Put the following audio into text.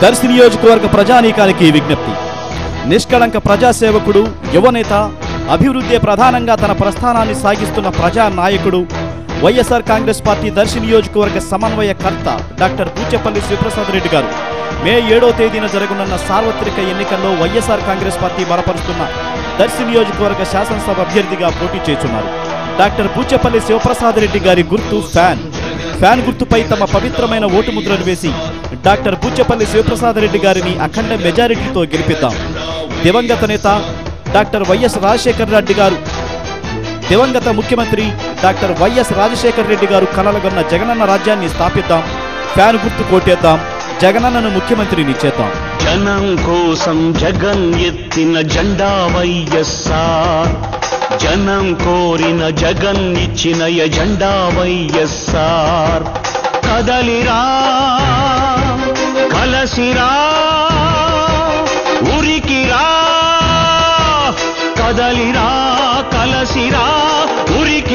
దర్శి నియోజకవర్గ ప్రజానీకానికి విజ్ఞప్తి. నిష్కళంక ప్రజాసేవకుడు, యువనేత, అభివృద్ధి ప్రధానంగా తన ప్రస్థానాన్ని సాగిస్తున్న ప్రజా నాయకుడు, వైఎస్ఆర్ కాంగ్రెస్ పార్టీ దర్శి నియోజకవర్గ సమన్వయకర్త డాక్టర్ బూచేపల్లి శివప్రసాద్ రెడ్డి గారు మే 7వ తేదీన జరగనున్న సార్వత్రిక ఎన్నికల్లో వైఎస్ఆర్ కాంగ్రెస్ పార్టీ బలపరుస్తున్న దర్శి నియోజకవర్గ శాసనసభ అభ్యర్థిగా పోటీ చేస్తున్నారు. డాక్టర్ బూచేపల్లి శివప్రసాద్ రెడ్డి గారి గుర్తు ఫ్యాన్. ఫ్యాన్ గుర్తుపై తమ పవిత్రమైన ఓటు ముద్రను వేసి డాక్టర్ బూచేపల్లి శివప్రసాద్ రెడ్డి గారిని అఖండ మెజారిటీతో గెలిపిద్దాం. దివంగత నేత డాక్టర్ వైఎస్ రాజశేఖర్ రెడ్డి గారు, దివంగత ముఖ్యమంత్రి డాక్టర్ వైఎస్ రాజశేఖర్ రెడ్డి గారు కలలుగన్న జగనన్న రాజ్యాన్ని స్థాపిద్దాం. ఫ్యాన్ గుర్తు కోటేద్దాం. జగనన్నను ముఖ్యమంత్రిని చేద్దాం. జనం కోసం జగన్ ఎత్తిన జెండా వైఎస్ఆర్, జనం కోరిన జగన్ ఇచ్చిన ఎజెండా వైఎస్ఆర్. కదలిరా కలసిరా ఉరికిరా, కదలిరా కలసిరా ఉరికి